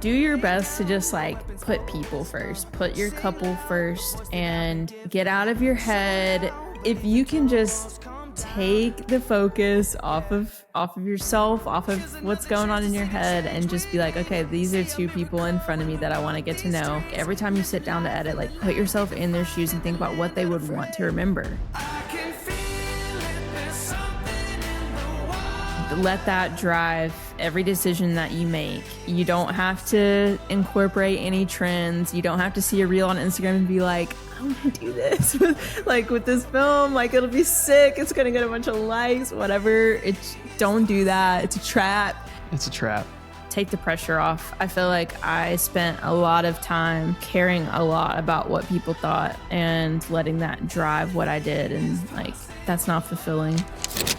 do your best to just like put people first, put your couple first, and get out of your head. If you can just take the focus off of yourself, off of what's going on in your head, and just be like, okay, these are two people in front of me that I want to get to know. Every time you sit down to edit, like put yourself in their shoes and think about what they would want to remember. Let that drive every decision that you make. You don't have to incorporate any trends. You don't have to see a reel on Instagram and be like, I want to do this with this film, like it'll be sick, it's gonna get a bunch of likes, whatever. Don't do that. It's a trap. It's a trap. Take the pressure off. I feel like I spent a lot of time caring a lot about what people thought and letting that drive what I did, and like that's not fulfilling.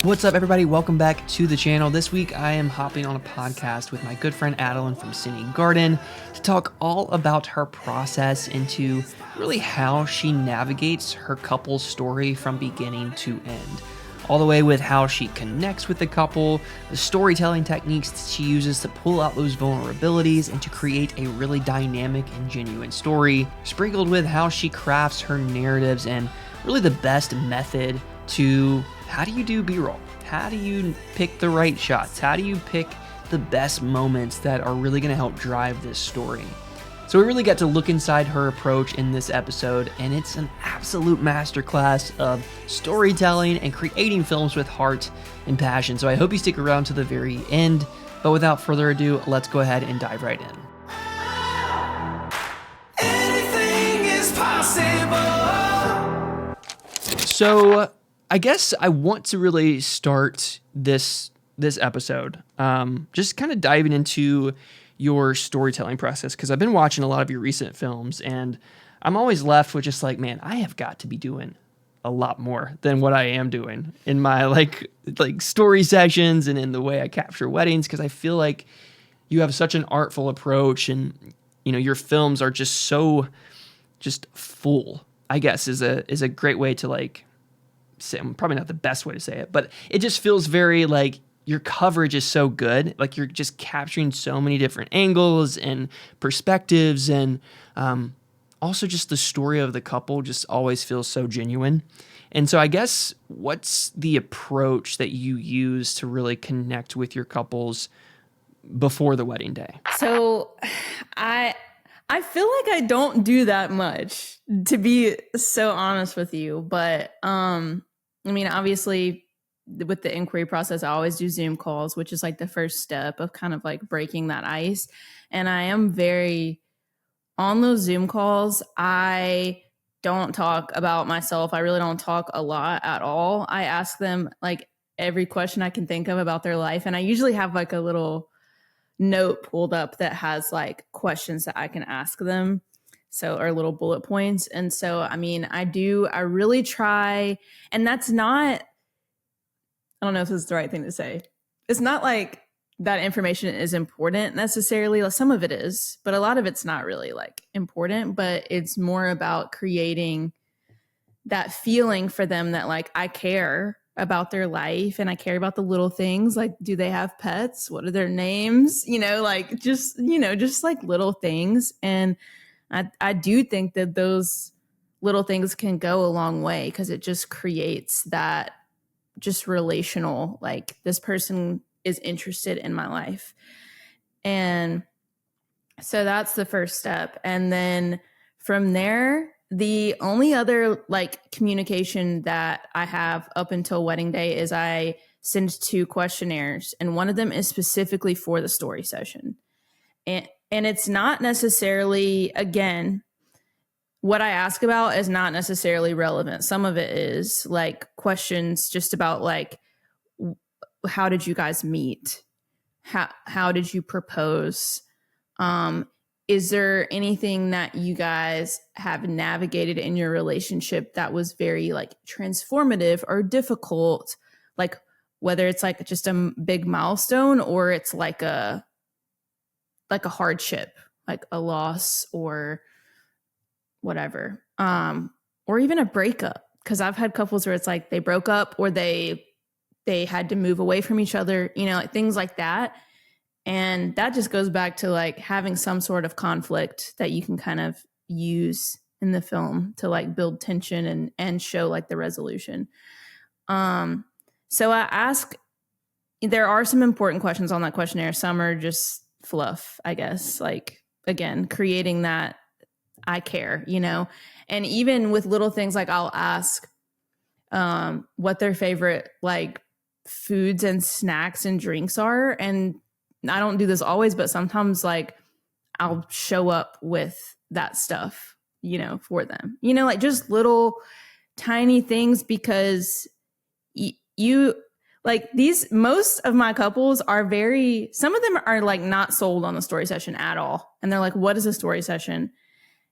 What's up, everybody? Welcome back to the channel. This week I am hopping on a podcast with my good friend Adalenne from Cine Garden to talk all about her process into really how she navigates her couple's story from beginning to end. All the way with how she connects with the couple, the storytelling techniques that she uses to pull out those vulnerabilities and to create a really dynamic and genuine story, sprinkled with how she crafts her narratives and really the best method to how do you do B-roll? How do you pick the right shots? How do you pick the best moments that are really going to help drive this story? So we really get to look inside her approach in this episode, and it's an absolute masterclass of storytelling and creating films with heart and passion. So I hope you stick around to the very end. But without further ado, let's go ahead and dive right in. Anything is possible. So I guess I want to really start this episode just kind of diving into your storytelling process, because I've been watching a lot of your recent films and I'm always left with just like, man, I have got to be doing a lot more than what I am doing in my like story sessions and in the way I capture weddings, because I feel like you have such an artful approach, and you know your films are just so full, I guess is a great way to like say, probably not the best way to say it, but it just feels very like your coverage is so good. Like you're just capturing so many different angles and perspectives, and also just the story of the couple just always feels so genuine. And so I guess what's the approach that you use to really connect with your couples before the wedding day? So I feel like I don't do that much, to be so honest with you. But I mean, obviously with the inquiry process, I always do Zoom calls, which is like the first step of kind of like breaking that ice. And I am on those Zoom calls, I don't talk about myself. I really don't talk a lot at all. I ask them like every question I can think of about their life. And I usually have like a little note pulled up that has like questions that I can ask them. So, or little bullet points. And so, I mean, I really try, and that's not, I don't know if this is the right thing to say. It's not like that information is important necessarily. Like, some of it is, but a lot of it's not really like important, but it's more about creating that feeling for them that like I care about their life and I care about the little things. Like, do they have pets? What are their names? Like just like little things. And I do think that those little things can go a long way, because it just creates that just relational, like this person is interested in my life. And so that's the first step. And then from there, the only other like communication that I have up until wedding day is I send 2 questionnaires, and one of them is specifically for the story session. And it's not necessarily, again, what I ask about is not necessarily relevant. Some of it is like questions just about like, how did you guys meet? How did you propose? Is there anything that you guys have navigated in your relationship that was very like transformative or difficult? Like whether it's like just a big milestone or it's like a hardship, like a loss or whatever, or even a breakup. Because I've had couples where it's like they broke up or they had to move away from each other, like things like that. And that just goes back to like having some sort of conflict that you can kind of use in the film to like build tension and show like the resolution. So I ask, there are some important questions on that questionnaire. Some are just fluff, I guess. Like, again, creating that I care, you know? And even with little things, like I'll ask what their favorite like foods and snacks and drinks are. And I don't do this always, but sometimes like I'll show up with that stuff, you know, for them, you know, like just little tiny things, because you like these, most of my couples are very, some of them are like not sold on the story session at all. And they're like, what is a story session?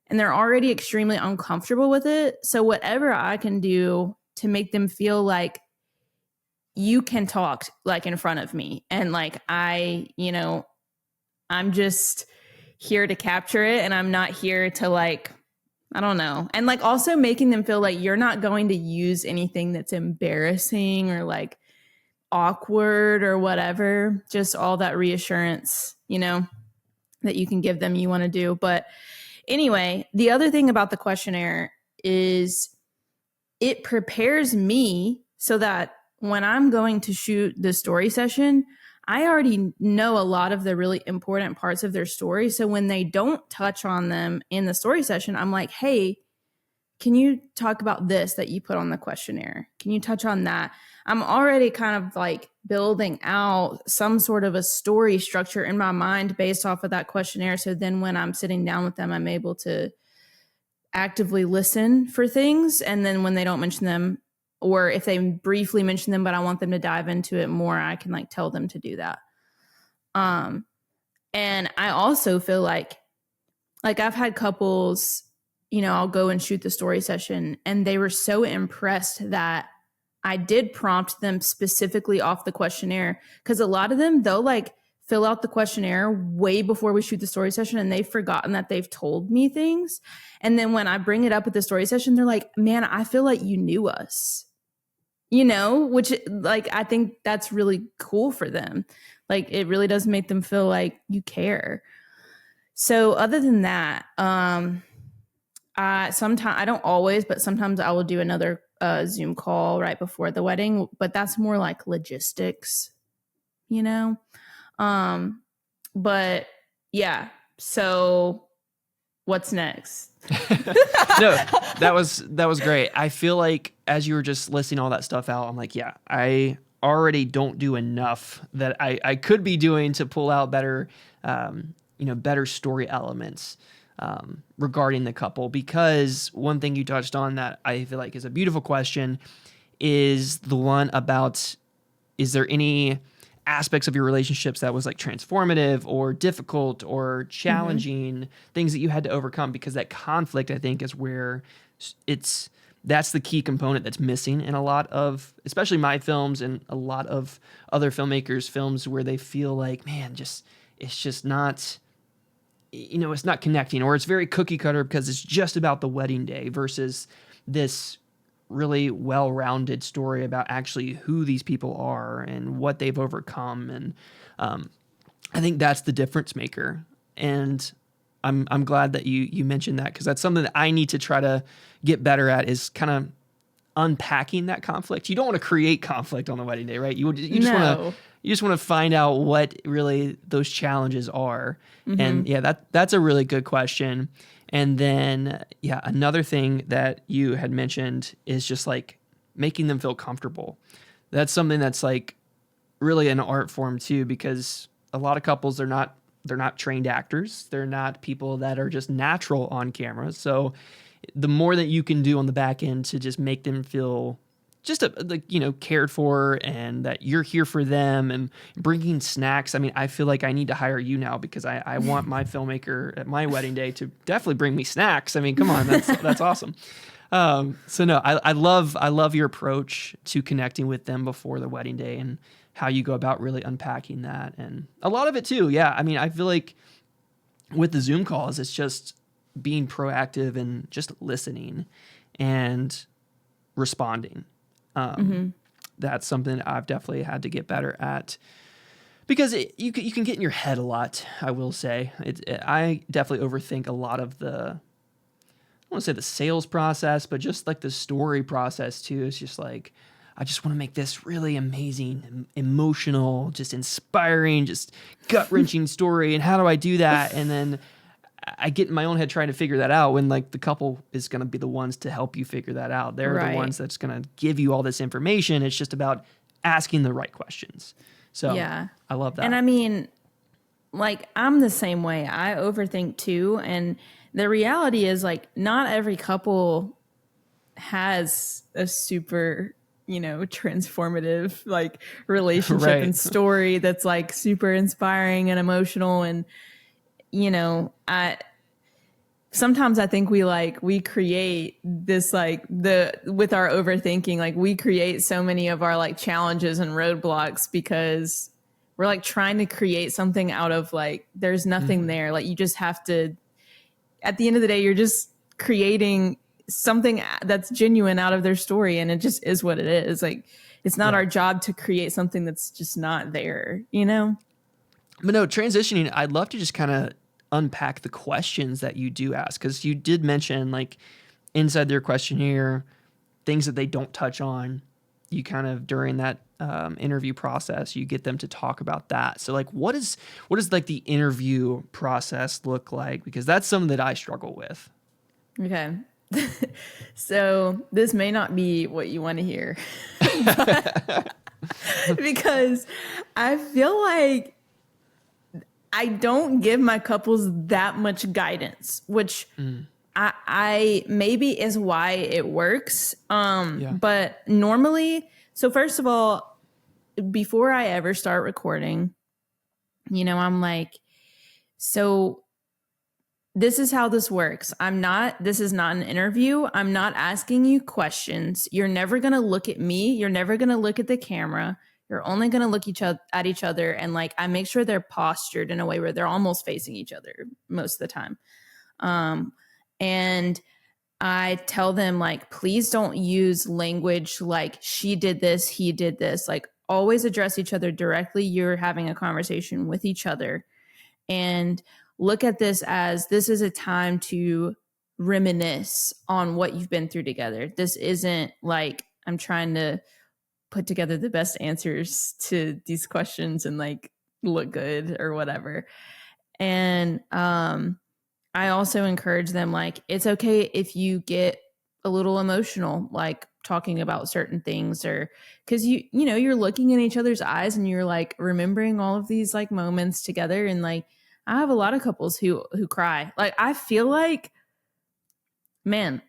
And they're already extremely uncomfortable with it. So whatever I can do to make them feel like you can talk like in front of me, and like you know, I'm just here to capture it, and I'm not here to like, I don't know. And like also making them feel like you're not going to use anything that's embarrassing or like awkward or whatever, just all that reassurance, you know, that you can give them, you want to do. But anyway, the other thing about the questionnaire is it prepares me so that when I'm going to shoot the story session, I already know a lot of the really important parts of their story. So when they don't touch on them in the story session, I'm like, hey, can you talk about this that you put on the questionnaire? Can you touch on that? I'm already kind of like building out some sort of a story structure in my mind based off of that questionnaire. So then when I'm sitting down with them, I'm able to actively listen for things. And then when they don't mention them, or if they briefly mention them, but I want them to dive into it more, I can like tell them to do that. And I also feel like I've had couples, you know, I'll go and shoot the story session and they were so impressed that I did prompt them specifically off the questionnaire. Cause a lot of them, they'll like fill out the questionnaire way before we shoot the story session, and they've forgotten that they've told me things. And then when I bring it up at the story session, they're like, man, I feel like you knew us, you know, which like, I think that's really cool for them. Like it really does make them feel like you care. So other than that, sometimes, I don't always, but sometimes I will do another Zoom call right before the wedding, but that's more like logistics, you know? But yeah, so what's next? No, that was great. I feel like as you were just listing all that stuff out, I'm like, yeah, I already don't do enough that I could be doing to pull out better, better story elements regarding the couple. Because one thing you touched on that I feel like is a beautiful question is the one about, is there any aspects of your relationships that was like transformative or difficult or challenging, things that you had to overcome? Because that conflict, I think, is where that's the key component that's missing in a lot of, especially my films and a lot of other filmmakers' films, where they feel like, man, it's just not, it's not connecting, or it's very cookie cutter because it's just about the wedding day versus this really well-rounded story about actually who these people are and what they've overcome. And I think that's the difference maker. And I'm glad that you mentioned that, because that's something that I need to try to get better at, is kind of unpacking that conflict. You don't want to create conflict on the wedding day, right? You just want to find out what really those challenges are. And yeah, that's a really good question. And then, yeah, another thing that you had mentioned is just like making them feel comfortable. That's something that's like really an art form too, because a lot of couples, they're not trained actors. They're not people that are just natural on camera. So the more that you can do on the back end to just make them feel just cared for, and that you're here for them, and bringing snacks. I mean, I feel like I need to hire you now, because I want my filmmaker at my wedding day to definitely bring me snacks. I mean, come on, that's awesome. So no, I love your approach to connecting with them before the wedding day, and how you go about really unpacking that. And a lot of it too. Yeah. I mean, I feel like with the Zoom calls, it's just being proactive and just listening and responding. That's something I've definitely had to get better at. because you can get in your head a lot. I will say I definitely overthink a lot of the, I want to say the sales process, but just like the story process too. It's just like, I just want to make this really amazing, emotional, just inspiring, just gut wrenching story. And how do I do that? And then I get in my own head trying to figure that out when like the couple is going to be the ones to help you figure that out. They're the ones that's going to give you all this information. It's just about asking the right questions. So Yeah. I love that. And I mean, like, I'm the same way. I overthink too. And the reality is, like, not every couple has a super, transformative, like, relationship Right. and story that's, like, super inspiring and emotional. And, sometimes I think we create this, like, with our overthinking, like, we create so many of our, like, challenges and roadblocks because we're, like, trying to create something out of, like, there's nothing there. Like, you just have to, at the end of the day, you're just creating something that's genuine out of their story. And it just is what it is. Like, it's not our job to create something that's just not there, But no, transitioning, I'd love to just kind of unpack the questions that you do ask, because you did mention, like, inside their questionnaire, things that they don't touch on. You kind of, during that interview process, you get them to talk about that. So, like, what does like the interview process look like? Because that's something that I struggle with. Okay. So this may not be what you want to hear, because I feel like I don't give my couples that much guidance, which I maybe is why it works. But normally, so first of all, before I ever start recording, I'm like, so this is how this works. This is not an interview. I'm not asking you questions. You're never going to look at me. You're never going to look at the camera. You're only going to look at each other. And, like, I make sure they're postured in a way where they're almost facing each other most of the time. And I tell them, like, please don't use language like she did this, he did this. Like, always address each other directly. You're having a conversation with each other. And look at this is a time to reminisce on what you've been through together. This isn't like I'm trying to put together the best answers to these questions and, like, look good or whatever. And I also encourage them, like, it's okay if you get a little emotional, like, talking about certain things, or because you're looking in each other's eyes and you're, like, remembering all of these, like, moments together. And, like, I have a lot of couples who cry. Like, I feel like, man,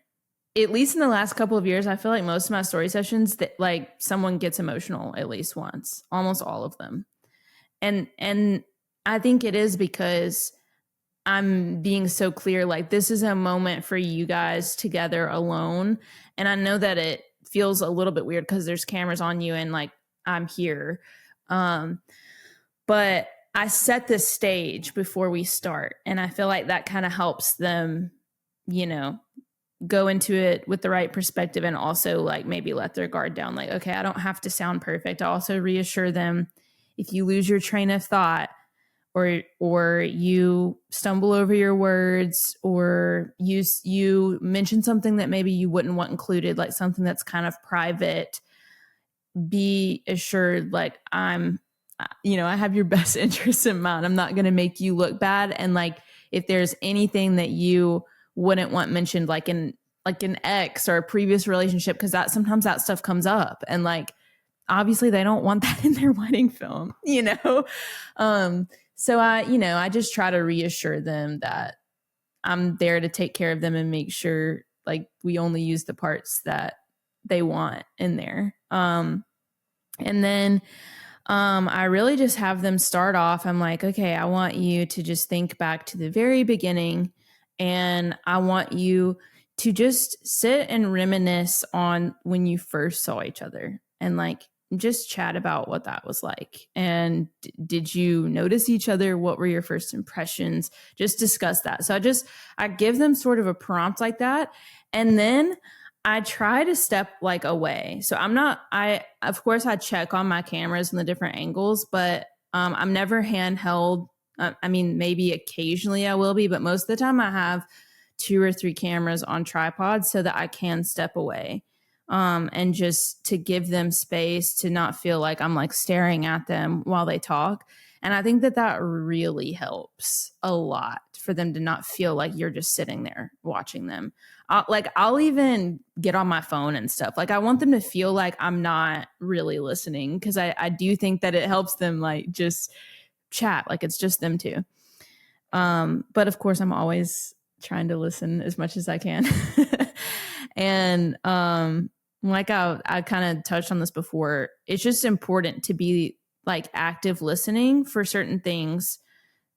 at least in the last couple of years, I feel like most of my story sessions that, like, someone gets emotional at least once, almost all of them. And I think it is because I'm being so clear, like, this is a moment for you guys together alone. And I know that it feels a little bit weird because there's cameras on you and, like, I'm here. But I set the stage before we start. And I feel like that kind of helps them, go into it with the right perspective, and also, like, maybe let their guard down. Like, okay, I don't have to sound perfect. I also reassure them, if you lose your train of thought, or you stumble over your words, or you mention something that maybe you wouldn't want included, like something that's kind of private, be assured, like, I have your best interests in mind. I'm not going to make you look bad. And, like, if there's anything that you wouldn't want mentioned, like an ex or a previous relationship, because sometimes that stuff comes up, and, like, obviously they don't want that in their wedding film, So I just try to reassure them that I'm there to take care of them and make sure, like, we only use the parts that they want in there. And then I really just have them start off. I'm like, okay, I want you to just think back to the very beginning, and I want you to just sit and reminisce on when you first saw each other, and, like, just chat about what that was like. And did you notice each other? What were your first impressions? Just discuss that. So I give them sort of a prompt like that. And then I try to step, like, away. So of course I check on my cameras and the different angles, but I'm never handheld. I mean, maybe occasionally I will be, but most of the time I have 2 or 3 cameras on tripods so that I can step away, and just to give them space to not feel like I'm like staring at them while they talk. And I think that that really helps a lot for them to not feel like you're just sitting there watching them. I'll even get on my phone and stuff. Like I want them to feel like I'm not really listening, because I do think that it helps them like just chat like it's just them two. But of course, I'm always trying to listen as much as I can. And like I kind of touched on this before, it's just important to be like active listening for certain things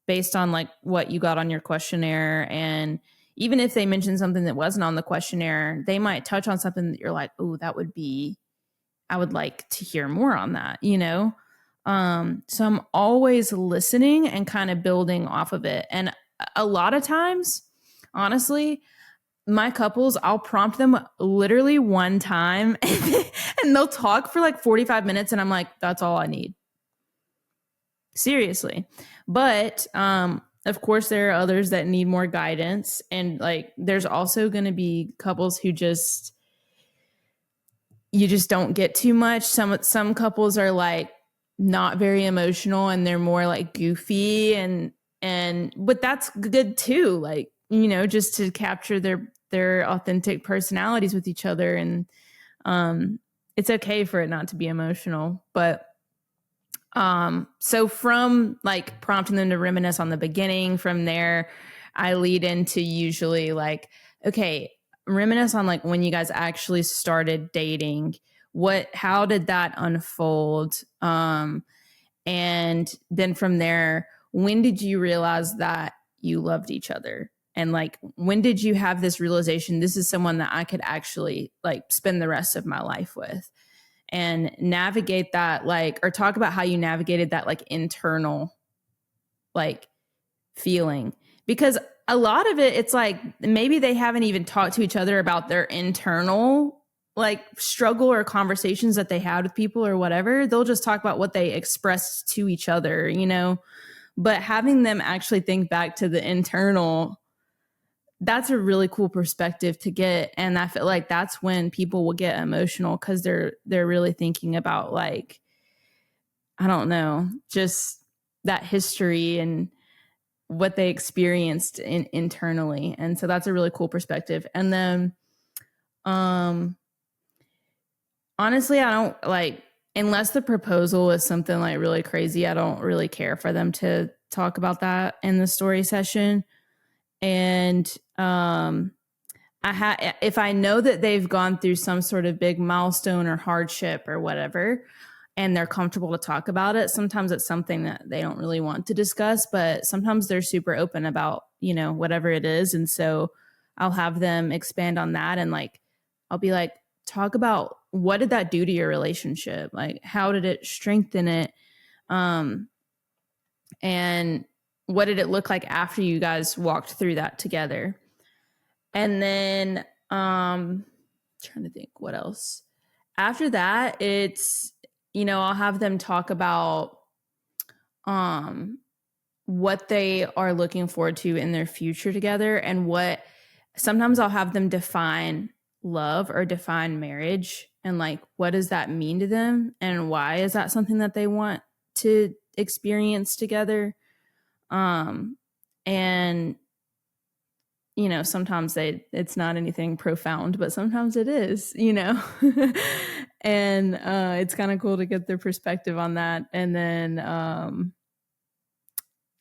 based on like what you got on your questionnaire. And even if they mention something that wasn't on the questionnaire, they might touch on something that you're like, oh, that would be, I would like to hear more on that, you know? So I'm always listening and kind of building off of it. And a lot of times, honestly, my couples, I'll prompt them literally one time and they'll talk for like 45 minutes. And I'm like, that's all I need. Seriously. But of course, there are others that need more guidance. And like, there's also going to be couples who just, you just don't get too much. Some couples are like not very emotional and they're more like goofy, and but that's good too. Like, you know, just to capture their authentic personalities with each other. And it's okay for it not to be emotional. But so from like prompting them to reminisce on the beginning, from there I lead into usually like, okay, reminisce on like when you guys actually started dating. How did that unfold? And then from there, when did you realize that you loved each other? And like, when did you have this realization, this is someone that I could actually like spend the rest of my life with? And navigate that, like, or talk about how you navigated that like internal like feeling. Because a lot of it, it's like maybe they haven't even talked to each other about their internal like struggle or conversations that they had with people or whatever. They'll just talk about what they expressed to each other, you know. But having them actually think back to the internal, that's a really cool perspective to get. And I feel like that's when people will get emotional, because they're really thinking about like, I don't know, just that history and what they experienced internally. And so that's a really cool perspective. And then honestly, I don't like, unless the proposal is something like really crazy, I don't really care for them to talk about that in the story session. And if I know that they've gone through some sort of big milestone or hardship or whatever, and they're comfortable to talk about it, sometimes it's something that they don't really want to discuss, but sometimes they're super open about, you know, whatever it is. And so I'll have them expand on that. And like, I'll be like, talk about what did that do to your relationship? Like, how did it strengthen it? And what did it look like after you guys walked through that together? And then trying to think what else. After that, it's, you know, I'll have them talk about what they are looking forward to in their future together, and what sometimes I'll have them define love or define marriage, and like, what does that mean to them, and why is that something that they want to experience together? And you know, sometimes it's not anything profound, but sometimes it is, you know. And it's kind of cool to get their perspective on that. And then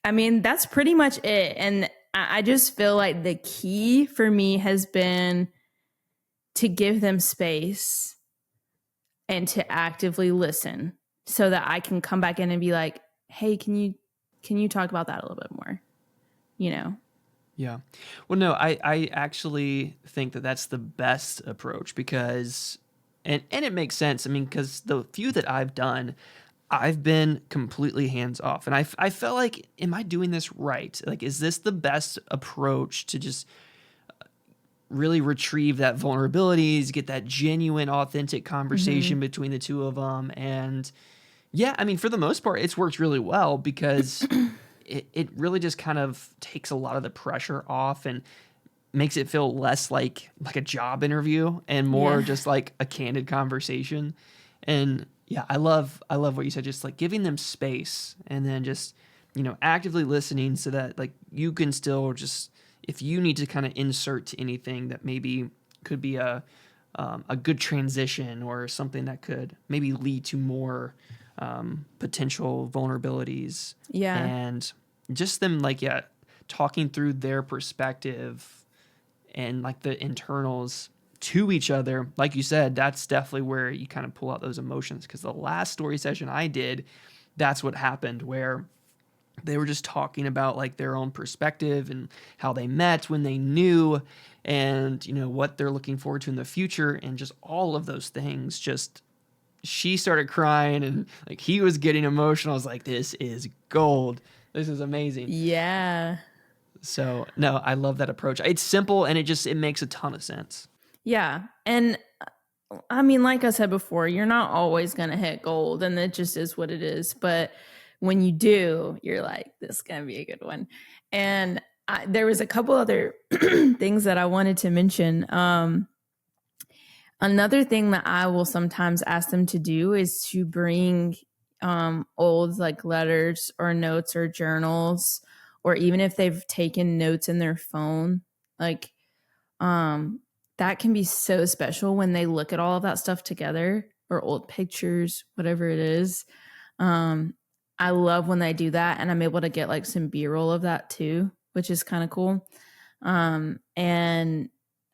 I mean, that's pretty much it. And I just feel like the key for me has been to give them space and to actively listen, so that I can come back in and be like, hey, can you talk about that a little bit more, you know? Yeah. Well, no, I actually think that that's the best approach, because, and it makes sense. I mean, because the few that I've done, I've been completely hands off. And I felt like, am I doing this right? Like, is this the best approach to just really retrieve that vulnerabilities, get that genuine, authentic conversation between the two of them? And Yeah, I mean, for the most part, it's worked really well because it really just kind of takes a lot of the pressure off and makes it feel less like a job interview and more Yeah. just like a candid conversation. And yeah, I love what you said, just like giving them space and then just, actively listening so that like you can still just, if you need to kind of insert to anything that maybe could be a good transition or something that could maybe lead to more potential vulnerabilities, Yeah. and just them like, yeah, talking through their perspective and like the internals to each other. Like you said, that's definitely where you kind of pull out those emotions, because the last story session I did, that's what happened, where they were just talking about like their own perspective and how they met, when they knew, and what they're looking forward to in the future, and just all of those things. Just, she started crying and like he was getting emotional. I was like, this is gold, this is amazing. Yeah. So no, I love that approach. It's simple and it makes a ton of sense. Yeah. And I mean, like I said before, you're not always going to hit gold, and it just is what it is. But when you do, you're like, this is going to be a good one. And there was a couple other things that I wanted to mention. Another thing that I will sometimes ask them to do is to bring old like letters or notes or journals, or even if they've taken notes in their phone, like um, that can be so special when they look at all of that stuff together, or old pictures, whatever it is. Um, I love when they do that, and I'm able to get like some B-roll of that too, which is kind of cool. And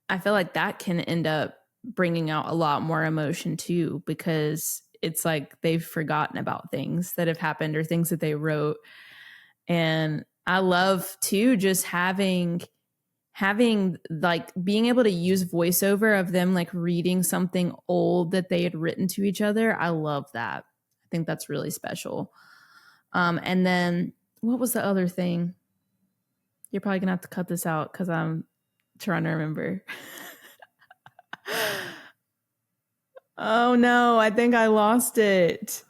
I feel like that can end up bringing out a lot more emotion too, because it's like they've forgotten about things that have happened or things that they wrote. And I love too just having like being able to use voiceover of them like reading something old that they had written to each other. I love that. I think that's really special. And then what was the other thing? You're probably gonna have to cut this out because I'm trying to remember. Oh no, I think I lost it.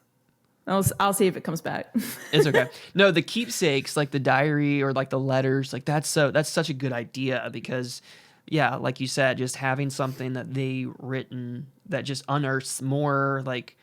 I'll see if it comes back. It's okay. No, the keepsakes, like the diary or like the letters, like that's such a good idea, because yeah, like you said, just having something that they written that just unearths more like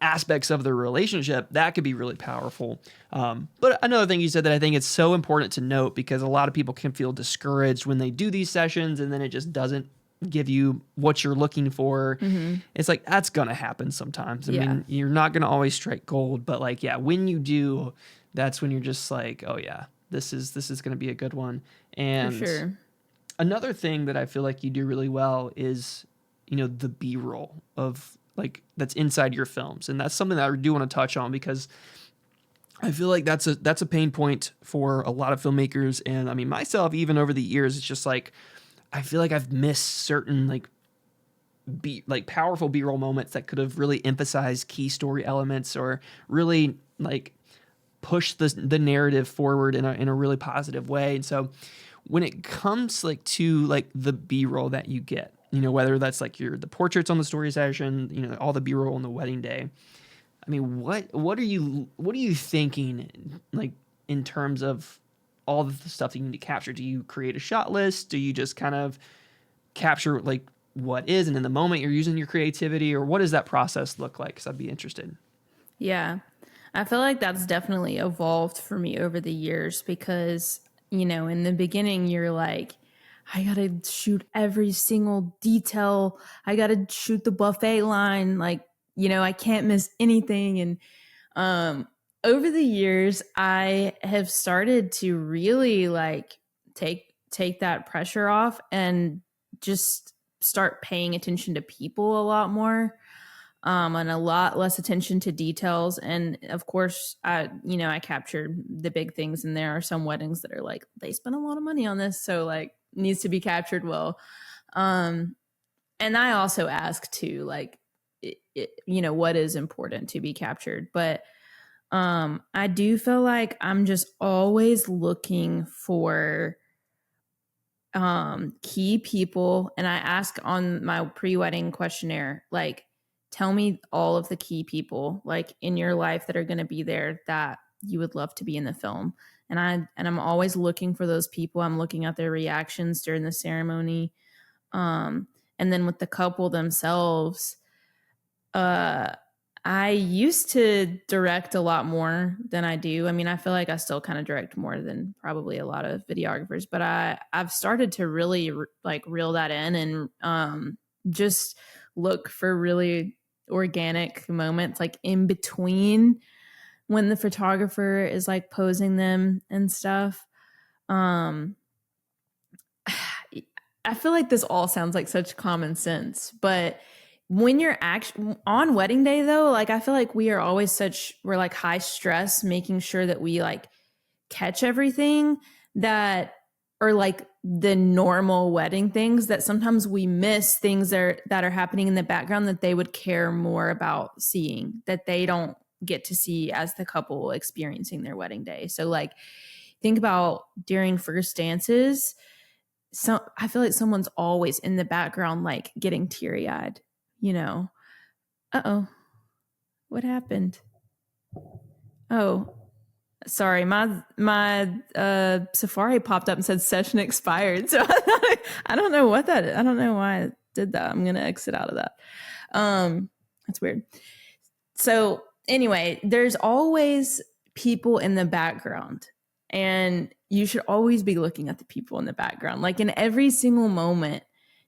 aspects of their relationship, that could be really powerful. But another thing you said that I think it's so important to note, because a lot of people can feel discouraged when they do these sessions and then it just doesn't give you what you're looking for. Mm-hmm. It's like, that's going to happen sometimes. I Yeah. mean, you're not going to always strike gold, but like, yeah, when you do, that's when you're just like, oh yeah, this is going to be a good one. For And sure. another thing that I feel like you do really well is, the B-roll of like that's inside your films. And that's something that I do want to touch on, because I feel like that's a pain point for a lot of filmmakers. And I mean, myself, even over the years, it's just like, I feel like I've missed certain like powerful B-roll moments that could have really emphasized key story elements, or really like push the narrative forward in a really positive way. And so when it comes like to like the B-roll that you get, whether that's like the portraits on the story session, all the B-roll on the wedding day, I mean, what are you thinking like in terms of all of the stuff that you need to capture? Do you create a shot list? Do you just kind of capture like what is, and in the moment you're using your creativity, or what does that process look like? Because I'd be interested. Yeah. I feel like that's definitely evolved for me over the years, because, in the beginning, you're like, I got to shoot every single detail. I got to shoot the buffet line. Like, I can't miss anything. And over the years, I have started to really like take that pressure off and just start paying attention to people a lot more, and a lot less attention to details. And of course, I captured the big things, and there are some weddings that are like, they spent a lot of money on this, so like needs to be captured well. Um, and I also ask too, like, what is important to be captured. But I do feel like I'm just always looking for key people, and I ask on my pre-wedding questionnaire, like, tell me all of the key people like in your life that are going to be there that you would love to be in the film. And I'm always looking for those people. I'm looking at their reactions during the ceremony. And then with the couple themselves, I used to direct a lot more than I do. I mean, I feel like I still kind of direct more than probably a lot of videographers, but I've started to really like reel that in and just look for really organic moments like in between when the photographer is like posing them and stuff. Um I feel like this all sounds like such common sense, but when you're actually on wedding day though, like I feel like we're like high stress making sure that we like catch everything that are like the normal wedding things, that sometimes we miss things that are happening in the background that they would care more about seeing, that they don't get to see as the couple experiencing their wedding day. So like think about during first dances, so I feel like someone's always in the background, like getting teary eyed, you know? Uh-oh, what happened? Oh, sorry. My Safari popped up and said session expired. So I don't know I don't know why I did that. I'm going to exit out of that. That's weird. So anyway, there's always people in the background, and you should always be looking at the people in the background. Like in every single moment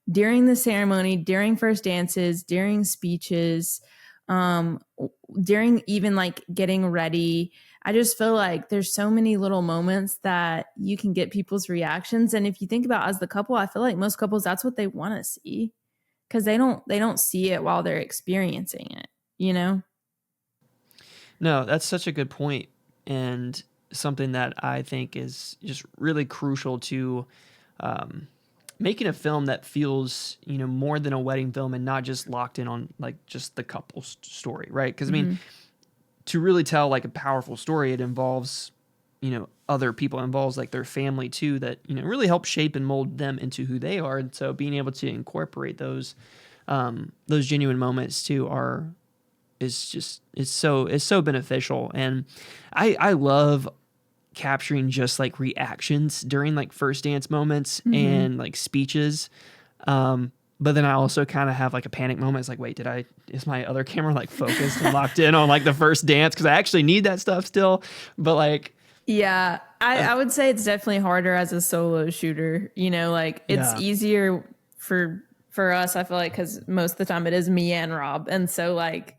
during the ceremony, during first dances, during speeches, during even like getting ready. I just feel like there's so many little moments that you can get people's reactions. And if you think about as the couple, I feel like most couples, that's what they want to see, because they don't see it while they're experiencing it, you know? No, that's such a good point, and something that I think is just really crucial to making a film that feels, more than a wedding film and not just locked in on like just the couple's story, right? Because I mean, to really tell like a powerful story, it involves, other people, it involves like their family too, that, really help shape and mold them into who they are. And so being able to incorporate those genuine moments too is so beneficial. And I love capturing just like reactions during like first dance moments and like speeches. But then I also kind of have like a panic moment. It's like, wait, is my other camera like focused and locked in on like the first dance? Cause I actually need that stuff still. But like, yeah, I would say it's definitely harder as a solo shooter, like it's easier for us. I feel like, cause most of the time it is me and Rob. And so like,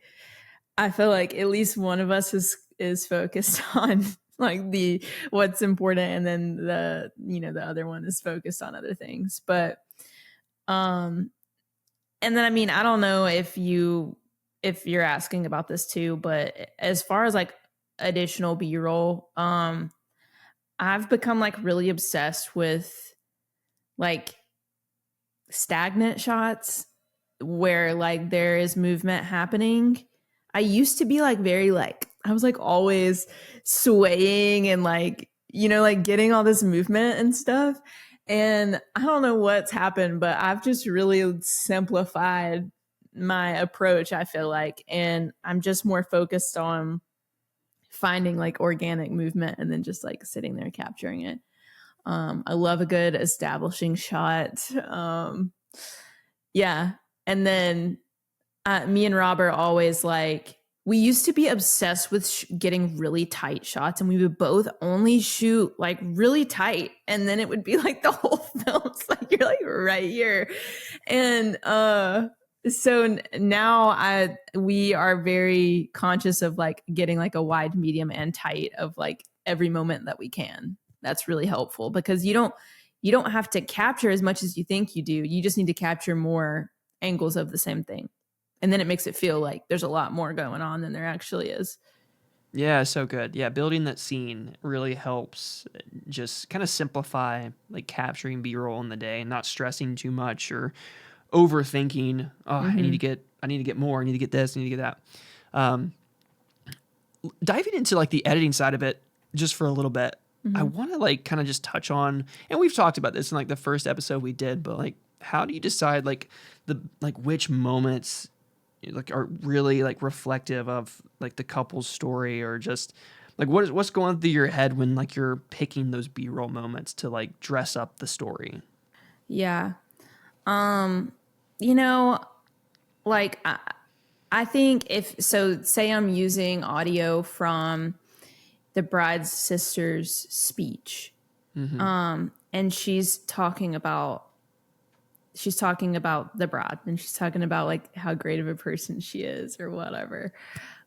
I feel like at least one of us is focused on like the what's important, and then the other one is focused on other things. But and then I mean, I don't know if you're asking about this too, but as far as like additional B-roll, I've become like really obsessed with like stagnant shots where like there is movement happening. I used to be like very like, I was like always swaying and like, like getting all this movement and stuff. And I don't know what's happened, but I've just really simplified my approach, I feel like. And I'm just more focused on finding like organic movement and then just like sitting there capturing it. I love a good establishing shot. Yeah. And then me and Rob are always like, we used to be obsessed with getting really tight shots, and we would both only shoot like really tight. And then it would be like the whole film's like, you're like right here. And so now we are very conscious of like getting like a wide, medium, and tight of like every moment that we can. That's really helpful, because you don't have to capture as much as you think you do. You just need to capture more angles of the same thing. And then it makes it feel like there's a lot more going on than there actually is. Yeah, so good. Yeah, building that scene really helps just kind of simplify like capturing B-roll in the day and not stressing too much or overthinking. Oh, I need to get more. I need to get this. I need to get that. Diving into like the editing side of it just for a little bit, I want to like kind of just touch on, and we've talked about this in like the first episode we did, but like, how do you decide like which moments like are really like reflective of like the couple's story, or just like what's going through your head when like you're picking those B-roll moments to like dress up the story? Yeah. You know, like I think if so, say I'm using audio from the bride's sister's speech, Mm-hmm. and she's talking about the bride, and she's talking about like how great of a person she is or whatever.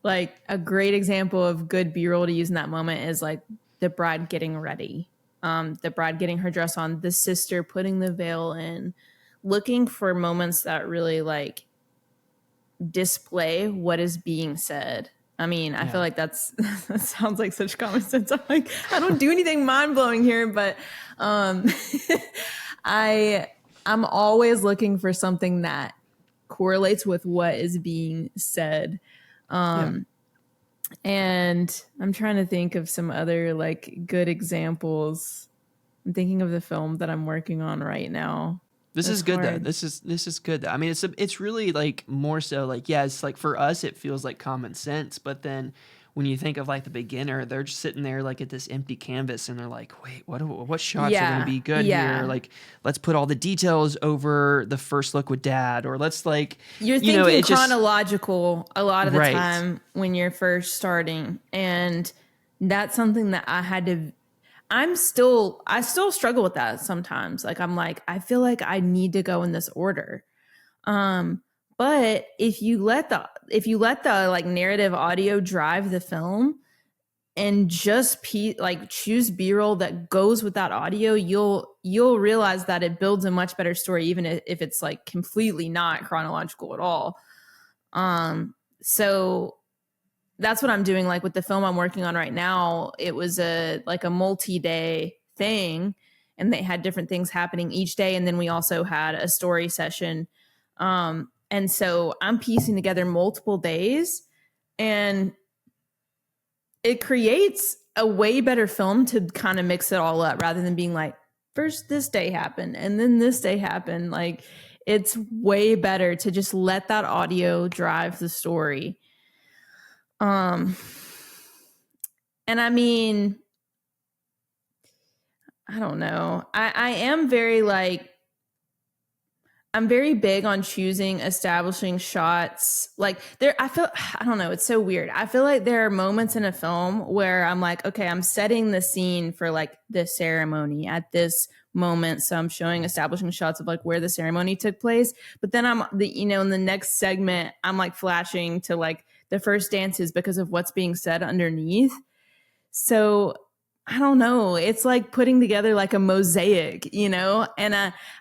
Like a great example of good B-roll to use in that moment is like the bride getting ready, the bride getting her dress on, the sister putting the veil in, looking for moments that really like display what is being said. I mean, I feel Yeah. like that sounds like such common sense. I'm like, I don't do anything mind blowing here, but um, I I'm always looking for something that correlates with what is being said. Yeah. And I'm trying to think of some other like good examples. I'm thinking of the film that I'm working on right now. This It's is good though. hard. This is good. I mean, it's really like more so like, yeah, it's like for us it feels like common sense, but then when you think of like the beginner, they're just sitting there like at this empty canvas and they're like, wait, what shots are going to Yeah. be good here? Yeah. Like, let's put all the details over the first look with dad, or let's like, You're you know, thinking it just chronological a lot of the right. time when you're first starting. And that's something that I still struggle with that sometimes. Like I'm like, I feel like I need to go in this order. But if you let the like narrative audio drive the film and just like choose B-roll that goes with that audio, you'll realize that it builds a much better story, even if it's like completely not chronological at all. So that's what I'm doing. Like with the film I'm working on right now, it was a multi-day thing, and they had different things happening each day, and then we also had a story session. And so I'm piecing together multiple days, and it creates a way better film to kind of mix it all up rather than being like, first this day happened and then this day happened. Like it's way better to just let that audio drive the story. Um and I mean, I don't know. I am very like I'm very big on choosing establishing shots. Like I don't know, it's so weird. I feel like there are moments in a film where I'm like, okay, I'm setting the scene for like the ceremony at this moment. So I'm showing establishing shots of like where the ceremony took place. But then in the next segment, I'm like flashing to like the first dances because of what's being said underneath. So I don't know. It's like putting together like a mosaic, And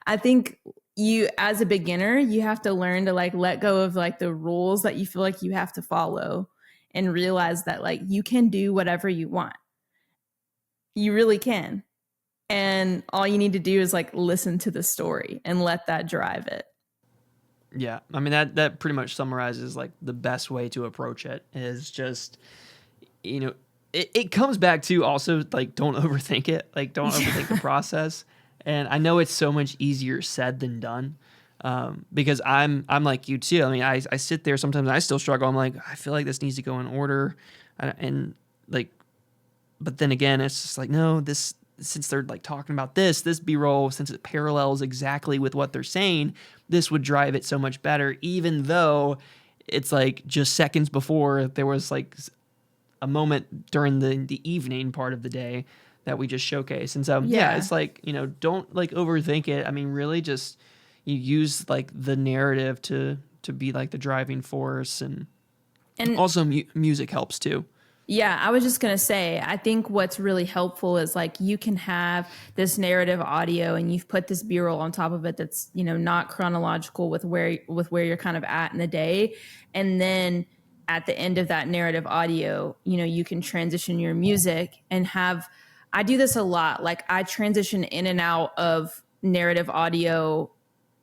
I think you, as a beginner, you have to learn to like let go of like the rules that you feel like you have to follow, and realize that like you can do whatever you want. You really can. And all you need to do is like listen to the story and let that drive it. Yeah. I mean, that pretty much summarizes like the best way to approach it is just, you know, it comes back to also like don't overthink it. Like don't overthink the process. And I know it's so much easier said than done. Because I'm like you too. I mean, I sit there sometimes and I still struggle. I'm like, I feel like this needs to go in order. And like, but then again, it's just like, no, this, since they're like talking about this B-roll, since it parallels exactly with what they're saying, this would drive it so much better, even though it's like just seconds before there was like a moment during the evening part of the day that we just showcased. And so, yeah, Yeah. it's like, don't like overthink it. I mean, really just you use like the narrative to be like the driving force, and And also music helps too. yeah, I was just going to say, I think what's really helpful is like you can have this narrative audio and you've put this B-roll on top of it that's, not chronological with where you're kind of at in the day. And then at the end of that narrative audio, you can transition your music and I do this a lot. Like I transition in and out of narrative audio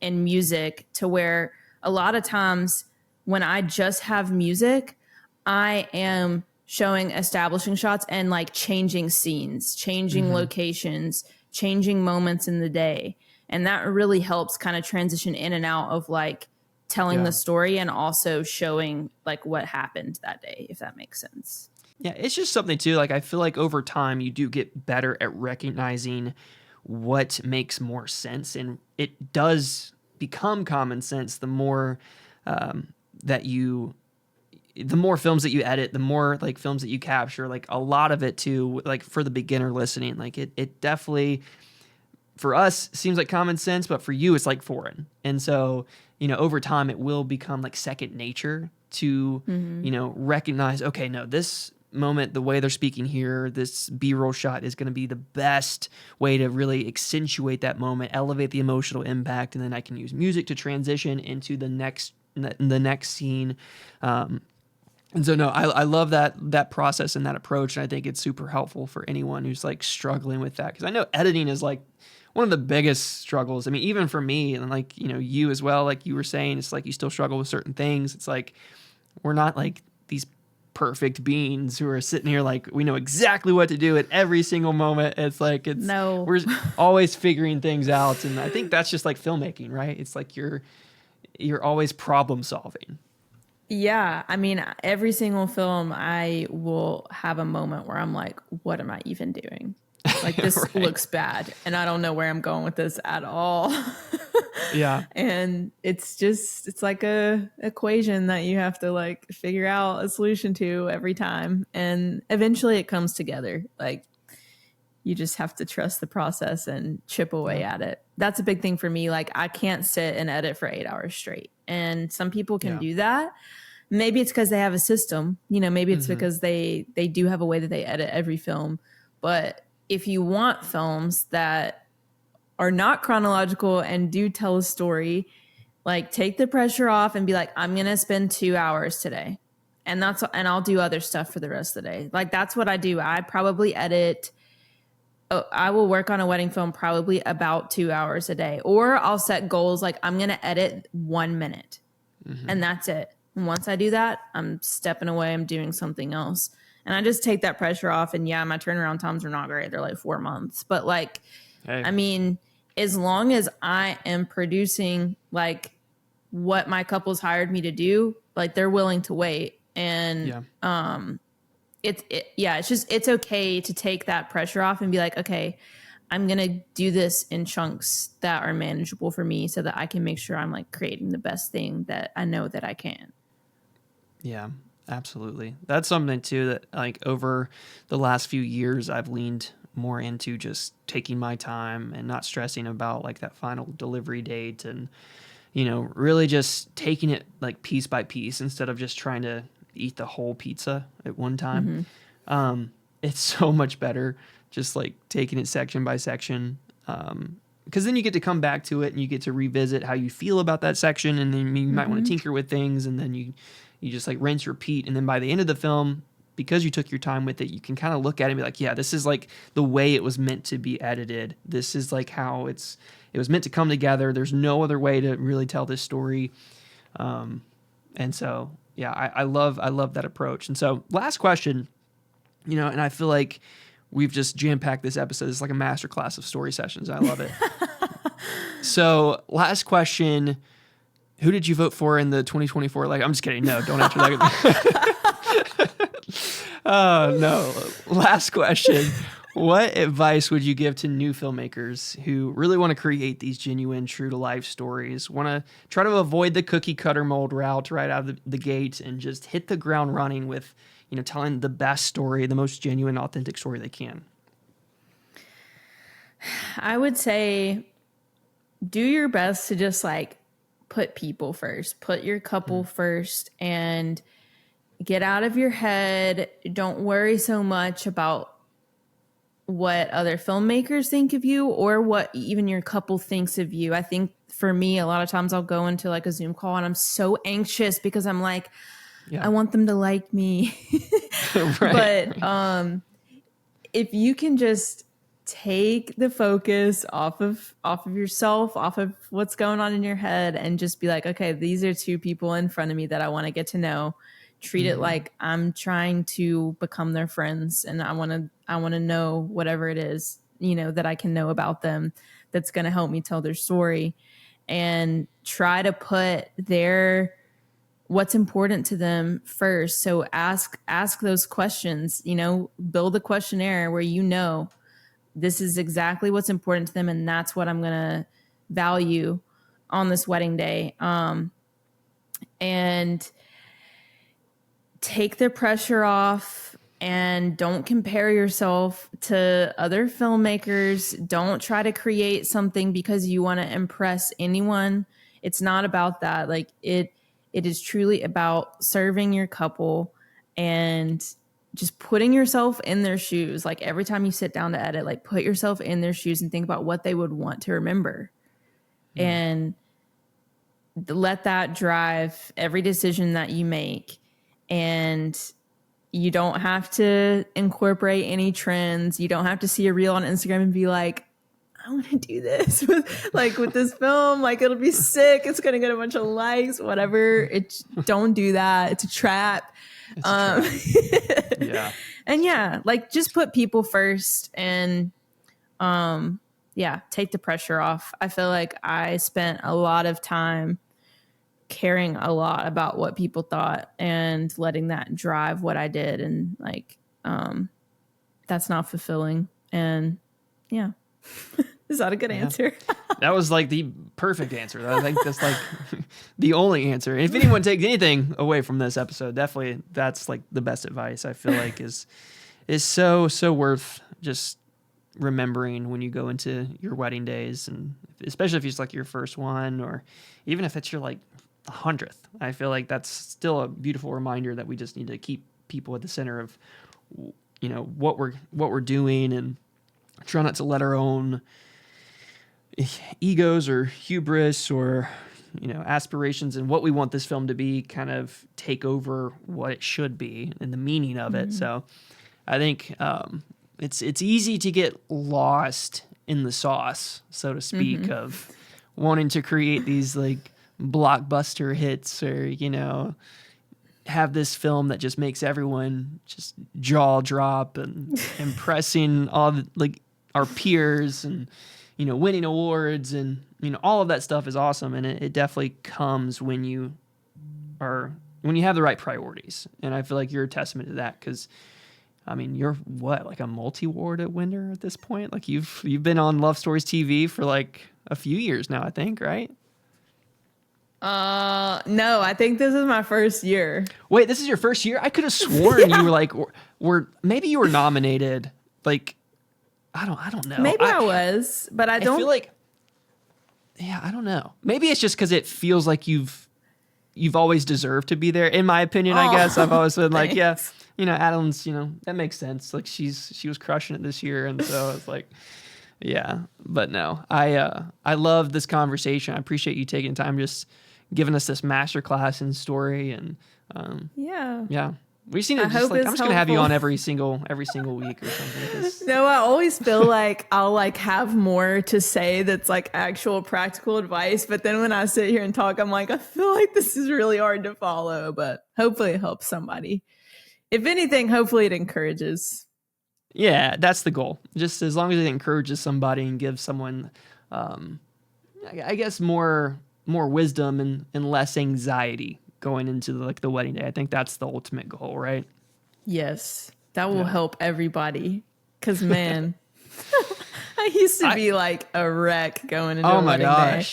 and music to where a lot of times when I just have music, I am showing establishing shots and like changing scenes, changing Mm-hmm. locations, changing moments in the day. And that really helps kind of transition in and out of like telling Yeah. the story and also showing like what happened that day, if that makes sense. Yeah, it's just something too. Like I feel like over time you do get better at recognizing what makes more sense, and it does become common sense the more that you, the more films that you edit, the more like films that you capture. Like a lot of it too, like for the beginner listening, like it definitely for us seems like common sense, but for you it's like foreign. And so, over time it will become like second nature to, recognize, okay, no, this moment, the way they're speaking here, this B-roll shot is going to be the best way to really accentuate that moment, elevate the emotional impact, and then I can use music to transition into the next scene. And so, no, I love that process and that approach, and I think it's super helpful for anyone who's like struggling with that, because I know editing is like one of the biggest struggles. I mean, even for me, and like you as well, like you were saying, it's like you still struggle with certain things. It's like we're not like these perfect beings who are sitting here like we know exactly what to do at every single moment. It's like No. we're always figuring things out, and I think that's just like filmmaking, right? It's like you're always problem solving. Yeah, I mean, every single film, I will have a moment where I'm like, what am I even doing? Like, this Right. looks bad, and I don't know where I'm going with this at all. Yeah. And it's like a equation that you have to like figure out a solution to every time. And eventually it comes together. Like, you just have to trust the process and chip away at it. That's a big thing for me. Like, I can't sit and edit for 8 hours straight. And some people can do that. Maybe it's because they have a system, maybe it's because they do have a way that they edit every film. But if you want films that are not chronological and do tell a story, like, take the pressure off and be like, I'm going to spend 2 hours today. And I'll do other stuff for the rest of the day. Like, that's what I do. I probably edit. I will work on a wedding film probably about 2 hours a day, or I'll set goals. Like, I'm going to edit 1 minute and that's it. And once I do that, I'm stepping away. I'm doing something else. And I just take that pressure off. And yeah, my turnaround times are not great. They're like 4 months. But like, Hey. I mean, as long as I am producing like what my couple's hired me to do, like, they're willing to wait. And it's okay to take that pressure off and be like, okay, I'm going to do this in chunks that are manageable for me so that I can make sure I'm like creating the best thing that I know that I can. Yeah, absolutely. That's something too that like over the last few years I've leaned more into, just taking my time and not stressing about like that final delivery date, and really just taking it like piece by piece instead of just trying to eat the whole pizza at one time. It's so much better just like taking it section by section, because then you get to come back to it and you get to revisit how you feel about that section, and then you might want to tinker with things, and then you just like rinse, repeat, and then by the end of the film, because you took your time with it, you can kind of look at it and be like, yeah, this is like the way it was meant to be edited. This is like how it was meant to come together. There's no other way to really tell this story. And so, yeah, I love that approach. And so last question, and I feel like we've just jam-packed this episode. It's like a masterclass of story sessions. I love it. So last question, who did you vote for in the 2024? Like, I'm just kidding. No, don't answer that. Oh, no. Last question. What advice would you give to new filmmakers who really want to create these genuine, true-to-life stories, want to try to avoid the cookie-cutter mold route right out of the gate and just hit the ground running with, telling the best story, the most genuine, authentic story they can? I would say do your best to just like put people first, put your couple first, and get out of your head. Don't worry so much about what other filmmakers think of you or what even your couple thinks of you. I think for me, a lot of times I'll go into like a Zoom call and I'm so anxious because I'm like, I want them to like me. Right. But if you can just take the focus off of yourself, off of what's going on in your head, and just be like, okay, these are two people in front of me that I want to get to know. Treat it like I'm trying to become their friends, and I want to know whatever it is, that I can know about them that's going to help me tell their story. and try to put their what's important to them first. So ask those questions, build a questionnaire where this is exactly what's important to them, and that's what I'm going to value on this wedding day. And take the pressure off, and don't compare yourself to other filmmakers. Don't try to create something because you want to impress anyone. It's not about that. Like it is truly about serving your couple and just putting yourself in their shoes. Like every time you sit down to edit, like put yourself in their shoes and think about what they would want to remember. And let that drive every decision that you make. And you don't have to incorporate any trends. You don't have to see a reel on Instagram and be like, I want to do this with this film. Like, it'll be sick. It's going to get a bunch of likes, whatever. Don't do that. It's a trap. It's a trap. Yeah. And yeah, like just put people first and, take the pressure off. I feel like I spent a lot of time caring a lot about what people thought and letting that drive what I did. And that's not fulfilling. And yeah. Is that a good answer? That was like the perfect answer. I think that's like the only answer. And if anyone takes anything away from this episode, definitely that's like the best advice I feel like is so worth just remembering when you go into your wedding days, and especially if it's like your first one, or even if it's your like 100th. I feel like that's still a beautiful reminder that we just need to keep people at the center of what we're doing, and try not to let our own egos or hubris or aspirations and what we want this film to be kind of take over what it should be and the meaning of it. So I think it's easy to get lost in the sauce, so to speak, of wanting to create these like blockbuster hits, or have this film that just makes everyone just jaw drop and impressing all the, like our peers, and winning awards, and all of that stuff is awesome, and it definitely comes when you have the right priorities. And I feel like you're a testament to that, because I mean, you're like a multi-award winner at this point. Like you've been on Love Stories TV for like a few years now, I think, right? No, I think this is my first year. Wait, this is your first year? I could have sworn you were like, maybe you were nominated. Like, I don't know. Maybe I was, but I don't feel like. Yeah, I don't know. Maybe it's just because it feels like you've always deserved to be there. In my opinion, I guess I've always been like, yeah, Adellen's, that makes sense. Like she was crushing it this year, and so it's like. Yeah, but no, I love this conversation. I appreciate you taking time, just giving us this masterclass in story, and yeah. We just need to I'm just gonna have you on every single week or something. No, I always feel like I'll like have more to say that's like actual practical advice, but then when I sit here and talk, I'm like, I feel like this is really hard to follow, but hopefully it helps somebody. If anything, hopefully it encourages. Yeah, that's the goal. Just as long as it encourages somebody and gives someone, I guess, more wisdom and less anxiety going into the wedding day. I think that's the ultimate goal, right? Yes, that will help everybody. Because man, I used to be like a wreck going into a wedding day.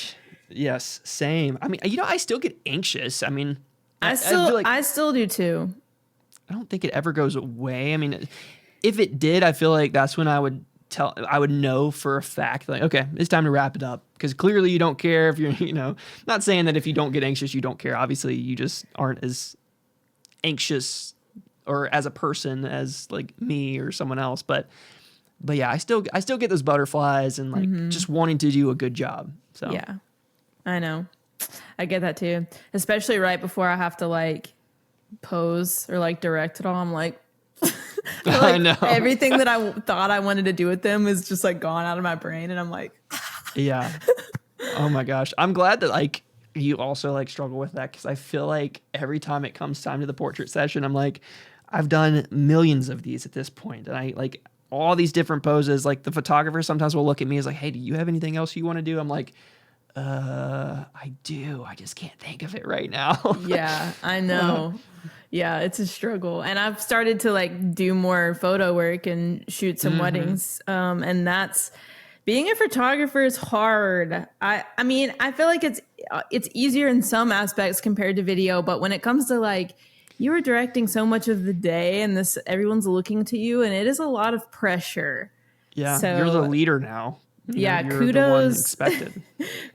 Yes, same. I mean, I still get anxious. I mean, I still do too. I don't think it ever goes away. I mean, if it did, I feel like that's when I would know for a fact, like, okay, it's time to wrap it up. Because clearly you don't care if you're, not saying that if you don't get anxious, you don't care. Obviously, you just aren't as anxious or as a person as like me or someone else. But yeah, I still get those butterflies and like just wanting to do a good job. So yeah, I know. I get that too. Especially right before I have to like pose or like direct it all. I'm like, I know. Everything that I thought I wanted to do with them is just like gone out of my brain, and I'm like, yeah. Oh my gosh, I'm glad that like you also like struggle with that, because I feel like every time it comes time to the portrait session, I'm like, I've done millions of these at this point, and I like all these different poses. Like the photographer sometimes will look at me as like, hey, do you have anything else you want to do? I'm like, I do. I just can't think of it right now. Yeah, I know. Yeah, it's a struggle. And I've started to like do more photo work and shoot some weddings. And that's being a photographer is hard. I mean, I feel like it's easier in some aspects compared to video, but when it comes to like you are directing so much of the day and this everyone's looking to you and it is a lot of pressure. Yeah, So, you're the leader now. Yeah, you're kudos. The one expected.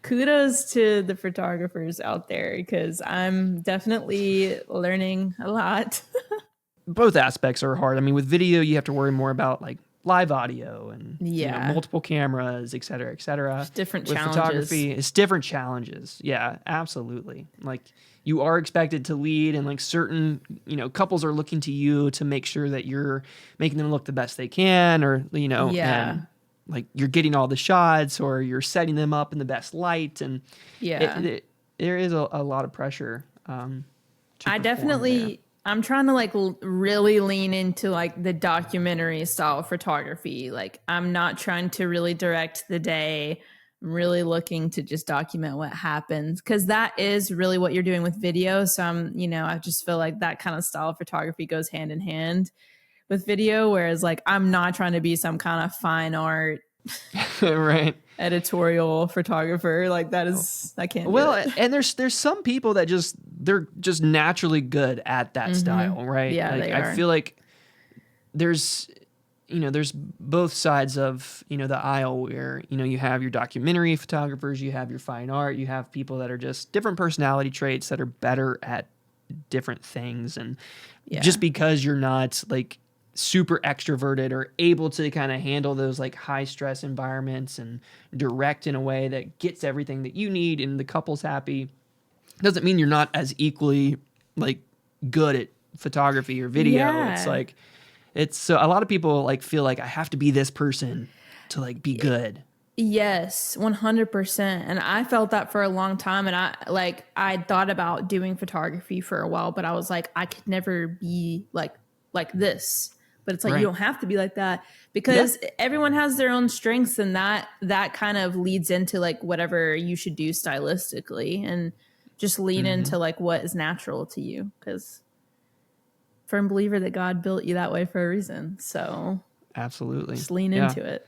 Kudos to the photographers out there because I'm definitely learning a lot. Both aspects are hard. I mean, with video, you have to worry more about like live audio and multiple cameras, et cetera, et cetera. Different with challenges. Photography, it's different challenges. Yeah, absolutely. Like you are expected to lead, and like certain couples are looking to you to make sure that you're making them look the best they can, or and like you're getting all the shots, or you're setting them up in the best light, and there is a lot of pressure. I definitely. I'm trying to like really lean into like the documentary style photography. Like I'm not trying to really direct the day. I'm really looking to just document what happens because that is really what you're doing with video. So I just feel like that kind of style of photography goes hand in hand with video. Whereas like I'm not trying to be some kind of fine art right editorial photographer. Like that is I can't well do it. And there's some people that they're just naturally good at that style, right? Yeah, like they I are. feel like there's both sides of the aisle where you have your documentary photographers, you have your fine art, you have people that are just different personality traits that are better at different things, and just because you're not like super extroverted or able to kind of handle those like high stress environments and direct in a way that gets everything that you need and the couple's happy, doesn't mean you're not as equally like good at photography or video. It's like so a lot of people like feel like I have to be this person to like be good. Yes, 100%. And I felt that for a long time. And I thought about doing photography for a while, but I was like, I could never be like this. But it's like, you don't have to be like that because everyone has their own strengths, and that kind of leads into like whatever you should do stylistically, and just lean into like what is natural to you, because firm believer that God built you that way for a reason. So absolutely, just lean into it.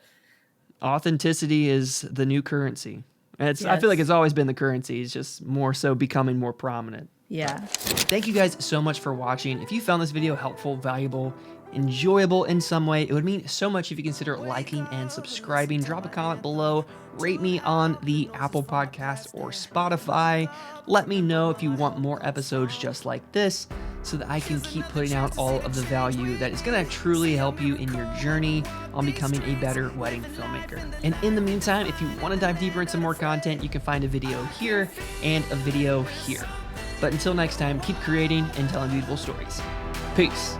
Authenticity is the new currency. I feel like it's always been the currency. It's just more so becoming more prominent. Yeah. Thank you guys so much for watching. If you found this video helpful, valuable, enjoyable in some way, it would mean so much if you consider liking and subscribing. Drop a comment below, rate me on the Apple Podcasts or Spotify. Let me know if you want more episodes just like this so that I can keep putting out all of the value that is going to truly help you in your journey on becoming a better wedding filmmaker. And in the meantime, if you want to dive deeper into more content, you can find a video here and a video here. But until next time, keep creating and telling beautiful stories. Peace.